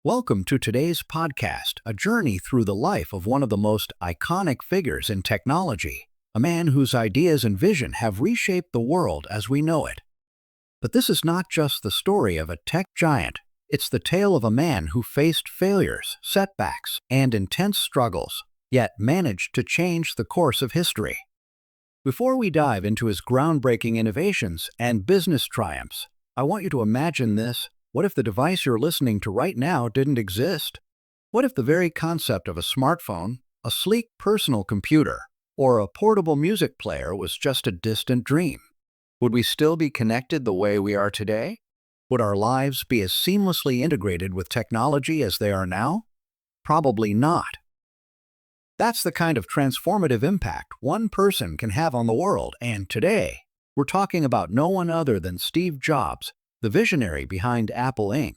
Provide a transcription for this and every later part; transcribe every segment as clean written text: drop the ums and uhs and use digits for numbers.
Welcome to today's podcast, a journey through the life of one of the most iconic figures in technology, a man whose ideas and vision have reshaped the world as we know it. But this is not just the story of a tech giant, it's the tale of a man who faced failures, setbacks, and intense struggles, yet managed to change the course of history. Before we dive into his groundbreaking innovations and business triumphs, I want you to imagine this. What if the device you're listening to right now didn't exist? What if the very concept of a smartphone, a sleek personal computer, or a portable music player was just a distant dream? Would we still be connected the way we are today? Would our lives be as seamlessly integrated with technology as they are now? Probably not. That's the kind of transformative impact one person can have on the world, and today, we're talking about no one other than Steve Jobs, the visionary behind Apple Inc.,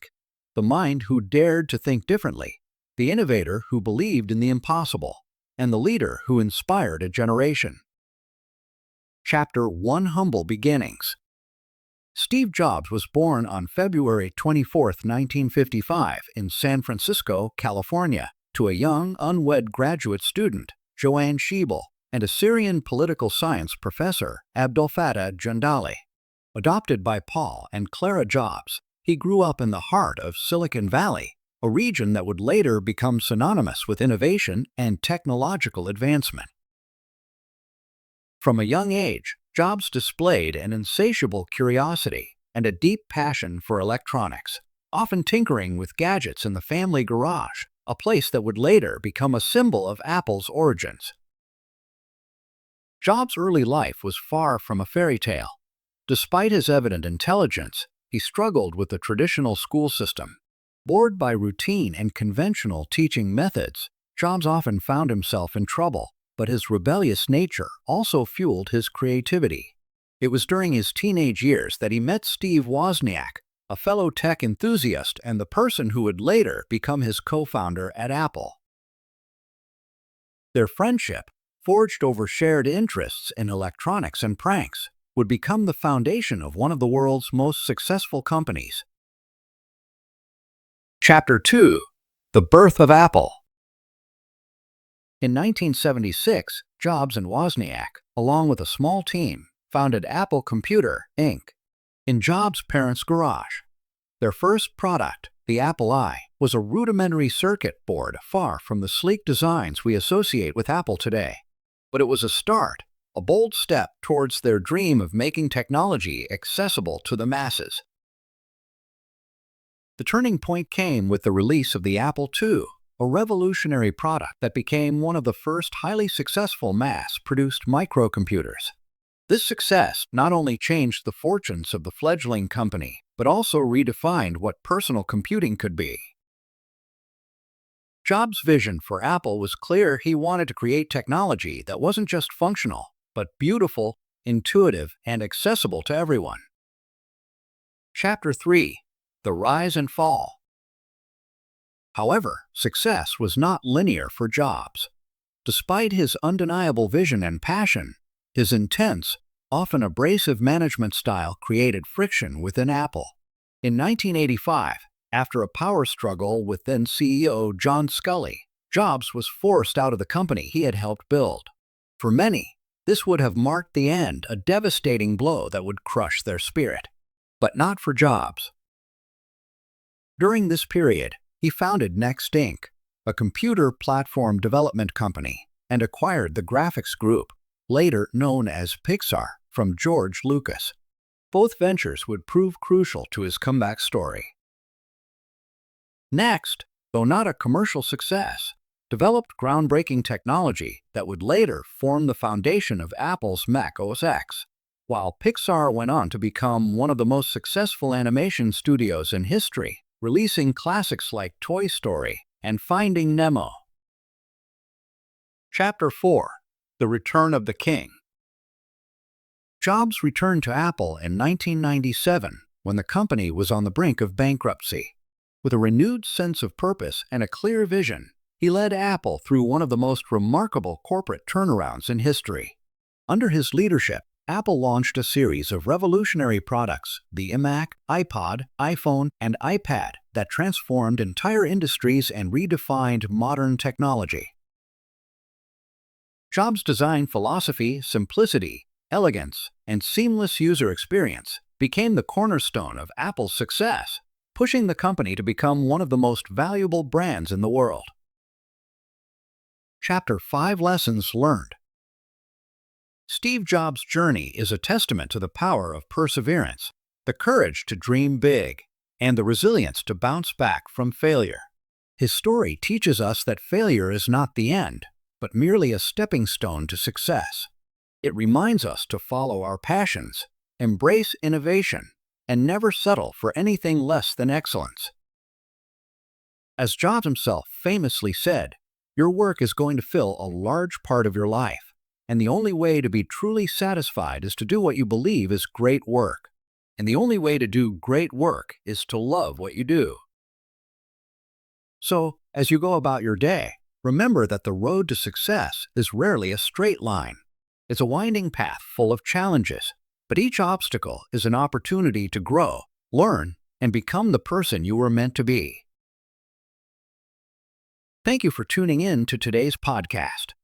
the mind who dared to think differently, the innovator who believed in the impossible, and the leader who inspired a generation. Chapter 1: Humble Beginnings. Steve Jobs was born on February 24, 1955, in San Francisco, California, to a young, unwed graduate student, Joanne Schiebel, and a Syrian political science professor, Abdel Fattah Jandali. Adopted by Paul and Clara Jobs, he grew up in the heart of Silicon Valley, a region that would later become synonymous with innovation and technological advancement. From a young age, Jobs displayed an insatiable curiosity and a deep passion for electronics, often tinkering with gadgets in the family garage, a place that would later become a symbol of Apple's origins. Jobs' early life was far from a fairy tale. Despite his evident intelligence, he struggled with the traditional school system. Bored by routine and conventional teaching methods, Jobs often found himself in trouble, but his rebellious nature also fueled his creativity. It was during his teenage years that he met Steve Wozniak, a fellow tech enthusiast and the person who would later become his co-founder at Apple. Their friendship, forged over shared interests in electronics and pranks, would become the foundation of one of the world's most successful companies. Chapter 2: The Birth of Apple. In 1976, Jobs and Wozniak, along with a small team, founded Apple Computer, Inc. in Jobs' parents' garage. Their first product, the Apple I, was a rudimentary circuit board far from the sleek designs we associate with Apple today. But it was a start, a bold step towards their dream of making technology accessible to the masses. The turning point came with the release of the Apple II, a revolutionary product that became one of the first highly successful mass-produced microcomputers. This success not only changed the fortunes of the fledgling company, but also redefined what personal computing could be. Jobs' vision for Apple was clear. He wanted to create technology that wasn't just functional, but beautiful, intuitive, and accessible to everyone. Chapter 3: The Rise and Fall. However, success was not linear for Jobs. Despite his undeniable vision and passion, his intense, often abrasive management style created friction within Apple. In 1985, after a power struggle with then CEO John Sculley, Jobs was forced out of the company he had helped build. For many, this would have marked the end, a devastating blow that would crush their spirit. But not for Jobs. During this period, he founded Next Inc., a computer platform development company, and acquired the graphics group, later known as Pixar, from George Lucas. Both ventures would prove crucial to his comeback story. Next, though not a commercial success, developed groundbreaking technology that would later form the foundation of Apple's Mac OS X, while Pixar went on to become one of the most successful animation studios in history, releasing classics like Toy Story and Finding Nemo. Chapter 4: The Return of the King. Jobs returned to Apple in 1997 when the company was on the brink of bankruptcy. With a renewed sense of purpose and a clear vision, he led Apple through one of the most remarkable corporate turnarounds in history. Under his leadership, Apple launched a series of revolutionary products, the iMac, iPod, iPhone, and iPad, that transformed entire industries and redefined modern technology. Jobs' design philosophy, simplicity, elegance, and seamless user experience became the cornerstone of Apple's success, pushing the company to become one of the most valuable brands in the world. Chapter 5: Lessons Learned. Steve Jobs' journey is a testament to the power of perseverance, the courage to dream big, and the resilience to bounce back from failure. His story teaches us that failure is not the end, but merely a stepping stone to success. It reminds us to follow our passions, embrace innovation, and never settle for anything less than excellence. As Jobs himself famously said, "Your work is going to fill a large part of your life, and the only way to be truly satisfied is to do what you believe is great work. And the only way to do great work is to love what you do." So, as you go about your day, remember that the road to success is rarely a straight line. It's a winding path full of challenges, but each obstacle is an opportunity to grow, learn, and become the person you were meant to be. Thank you for tuning in to today's podcast.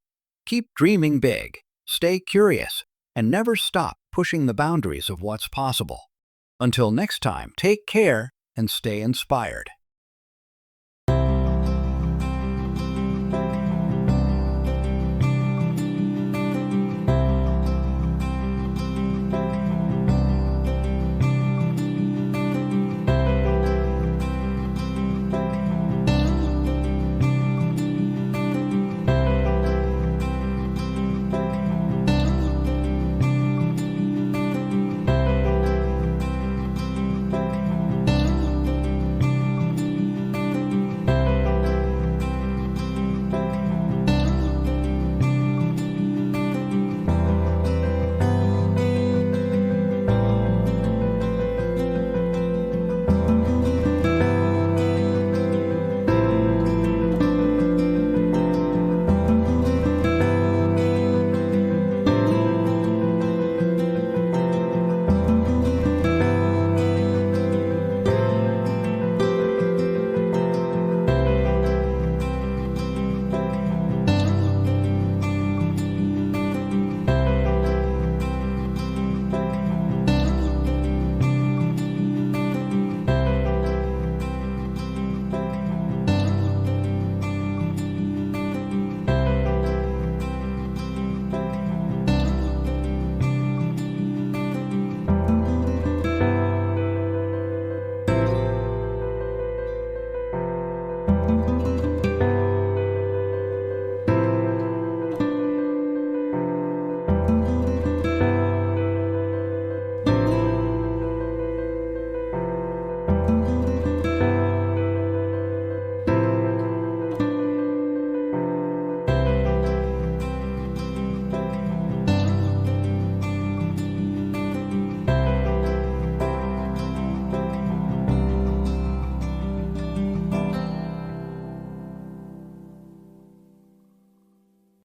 Keep dreaming big, stay curious, and never stop pushing the boundaries of what's possible. Until next time, take care and stay inspired.